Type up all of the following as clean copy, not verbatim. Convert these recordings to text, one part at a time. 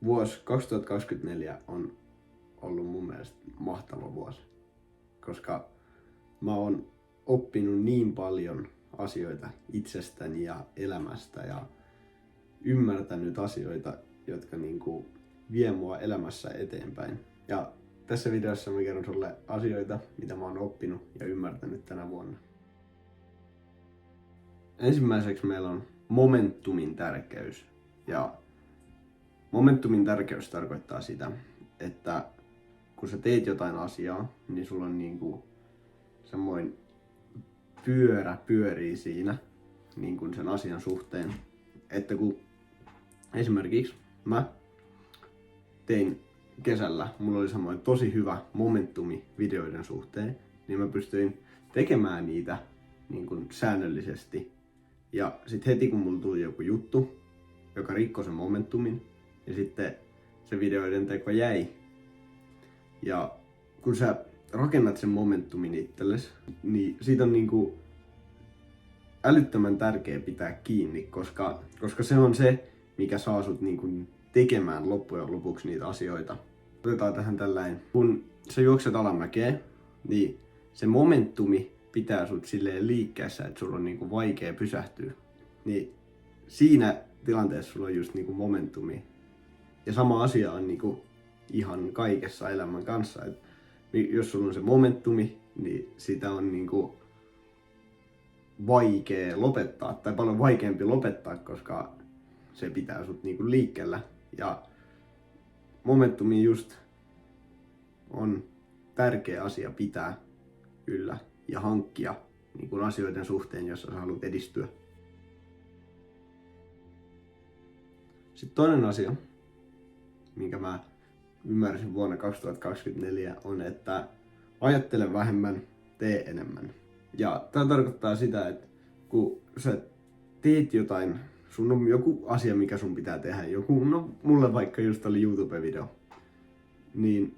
Vuosi 2024 on ollut mun mielestä mahtava vuosi, koska mä oon oppinut niin paljon asioita itsestäni ja elämästä ja ymmärtänyt asioita, jotka vie mua elämässä eteenpäin. Ja tässä videossa mä kerron sulle asioita, mitä mä oon oppinut ja ymmärtänyt tänä vuonna. Ensimmäiseksi meillä on momentumin tärkeys. Ja momentumin tärkeys tarkoittaa sitä, että kun sä teet jotain asiaa, niin sulla on semmoinen pyörä pyörii siinä sen asian suhteen. Että kun esimerkiksi mä tein kesällä, mulla oli semmoinen tosi hyvä momentumi videoiden suhteen, niin mä pystyin tekemään niitä säännöllisesti. Ja sitten heti kun mulla tuli joku juttu, joka rikkoi sen momentumin, ja sitten se videoiden teko jäi. Ja kun sä rakennat sen momentumin itsellesi, niin siitä on älyttömän tärkeä pitää kiinni, koska se on se, mikä saa sut tekemään loppujen lopuksi niitä asioita. Otetaan tähän tällainen. Kun sä juokset alamäkeä, niin se momentumi pitää sut silleen liikkeessä, että sulla on vaikea pysähtyä. Niin siinä tilanteessa sulla on just momentumi. Ja sama asia on ihan kaikessa elämän kanssa. Et jos sulla on se momentumi, niin sitä on vaikea lopettaa, tai paljon vaikeampi lopettaa, koska se pitää sut liikkeellä. Ja momentumi just on tärkeä asia pitää yllä ja hankkia asioiden suhteen, jos sä haluat edistyä. Sitten toinen asia, minkä mä ymmärsin vuonna 2024, on, että ajattele vähemmän, tee enemmän. Ja tämä tarkoittaa sitä, että kun sä teet jotain, sun on joku asia, mikä sun pitää tehdä, mulle vaikka just oli YouTube-video, niin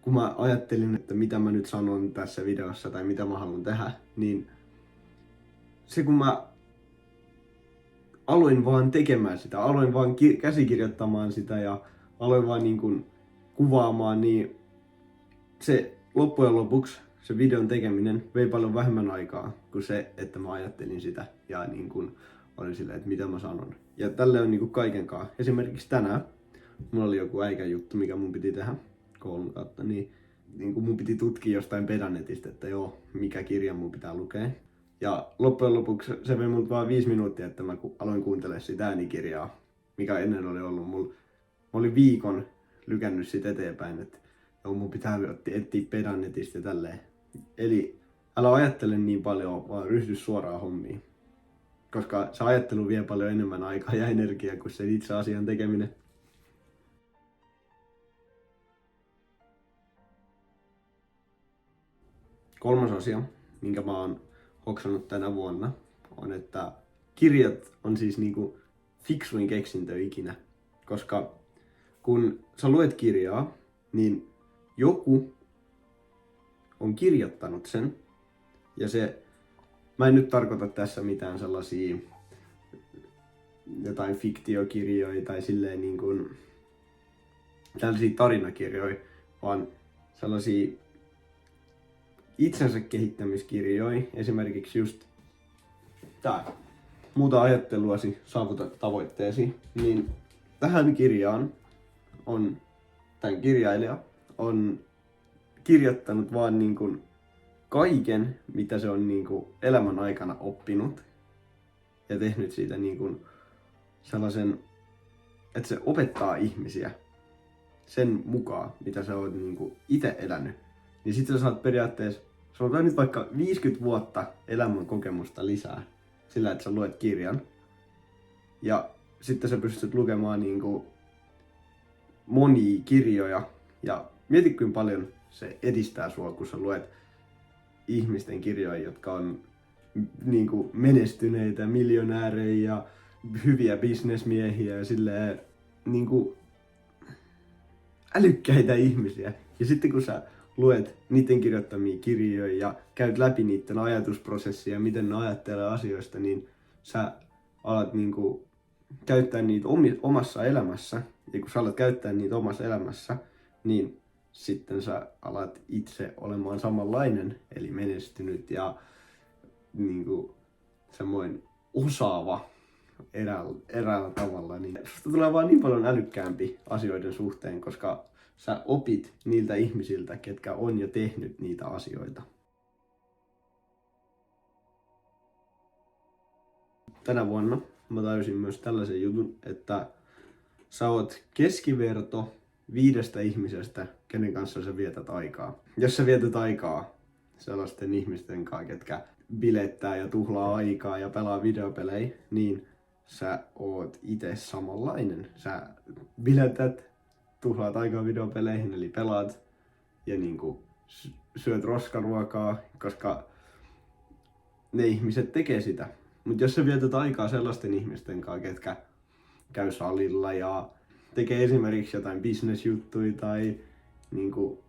kun mä ajattelin, että mitä mä nyt sanon tässä videossa tai mitä mä haluan tehdä, niin se kun mä aloin vaan tekemään sitä, aloin vaan käsikirjoittamaan sitä ja aloin vaan kuvaamaan, niin se loppujen lopuksi se videon tekeminen vei paljon vähemmän aikaa kuin se, että mä ajattelin sitä ja olin silleen, että mitä mä sanon. Ja tälle on kaikenkaan. Esimerkiksi tänään mulla oli joku äikän juttu, mikä mun piti tehdä koulun kautta, niin mun piti tutkia jostain Pedanetista, että mikä kirja mun pitää lukea. Ja loppujen lopuksi se vei multa vaan 5 minuuttia, että mä aloin kuuntelemaan sitä äänikirjaa, mikä ennen oli ollut. Mä olin viikon lykännyt sitä eteenpäin, että mun pitää etsiä Pedanetista ja tälleen. Eli älä ajattele niin paljon, vaan ryhdy suoraan hommiin. Koska se ajattelu vie paljon enemmän aikaa ja energiaa kuin se itse asian tekeminen. Kolmas asia, minkä mä oon hoksannut tänä vuonna, on, että kirjat on siis fiksuin keksintö ikinä. Koska kun sä luet kirjaa, niin joku on kirjoittanut sen. Ja mä en nyt tarkoita tässä mitään sellaisia jotain fiktiokirjoja tai silleen tällaisia tarinakirjoja, vaan sellaisia itsensä kehittämiskirjoja, esimerkiksi just tää, muuta ajatteluasi, saavuta tavoitteesi, niin tähän kirjaan tämän kirjailija on kirjoittanut vaan kaiken, mitä se on elämän aikana oppinut ja tehnyt siitä sellaisen, että se opettaa ihmisiä sen mukaan, mitä sä oot itse elänyt. Niin sit sä saat periaatteessa, sanotaan nyt vaikka 50 vuotta elämän kokemusta lisää sillä, että sä luet kirjan. Ja sitten sä pystyt lukemaan monia kirjoja. Ja mieti kuinka paljon se edistää sua, kun sä luet ihmisten kirjoja, jotka on menestyneitä miljonäärejä ja hyviä bisnesmiehiä ja silleen älykkäitä ihmisiä. Ja sitten kun sä luet niiden kirjoittamia kirjoja ja käyt läpi niiden ajatusprosessia, miten ne ajattelee asioista, niin sä alat käyttää niitä omassa elämässä ja kun sä alat käyttää niitä omassa elämässä, niin sitten sä alat itse olemaan samanlainen, eli menestynyt ja niin kuin, semmoinen osaava eräällä tavalla. Niin susta tulee vaan niin paljon älykkäämpi asioiden suhteen, koska sä opit niiltä ihmisiltä, ketkä on jo tehnyt niitä asioita. Tänä vuonna mä tajusin myös tällaisen jutun, että sä oot keskiverto 5 ihmisestä, kenen kanssa sä vietät aikaa. Jos sä vietät aikaa sellaisten ihmisten kanssa, ketkä bilettää ja tuhlaa aikaa ja pelaa videopelejä, niin sä oot itse samanlainen. Sä biletät, tuhlaat aikaa videopeleihin, eli pelaat ja niinku syöt roskaruokaa, koska ne ihmiset tekee sitä. Mutta jos sä vietät aikaa sellaisten ihmisten kanssa, ketkä käy salilla ja tekee esimerkiksi jotain business-juttuja tai niinku,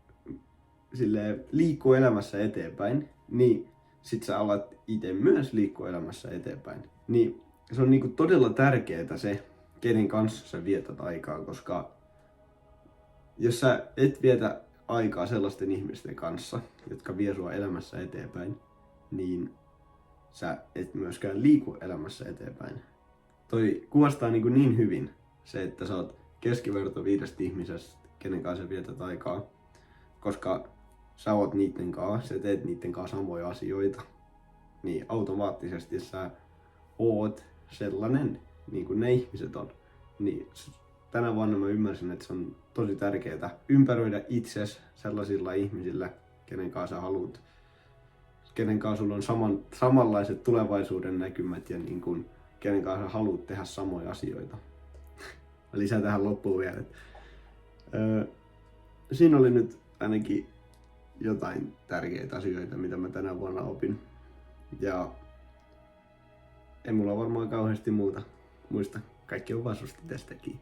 silleen, liikkuu elämässä eteenpäin, niin sit sä alat itse myös liikkua elämässä eteenpäin. Niin se on niinku todella tärkeää se, kenen kanssa sä vietät aikaa, koska jos sä et vietä aikaa sellaisten ihmisten kanssa, jotka vie sua elämässä eteenpäin, niin sä et myöskään liiku elämässä eteenpäin. Toi kuvastaa niin hyvin se, että sä oot keskiverto 5 ihmisestä, kenen kanssa sä vietät aikaa, koska sä oot niitten kanssa, sä teet niitten kanssa samoja asioita, niin automaattisesti sä oot sellainen, niin kuin ne ihmiset on. Niin tänä vuonna mä ymmärsin, että se on tosi tärkeää ympäröidä itses sellaisilla ihmisillä, kenen kanssa sä haluat, kenen kanssa sulla on samanlaiset tulevaisuuden näkymät ja niin kuin, kenen kanssa sä haluat tehdä samoja asioita. Mä lisään tähän loppuun vielä. Siinä oli nyt ainakin jotain tärkeitä asioita, mitä mä tänä vuonna opin. Ja ei mulla varmaan kauheasti muuta. Muista, kaikki on vaan susta tästäkin.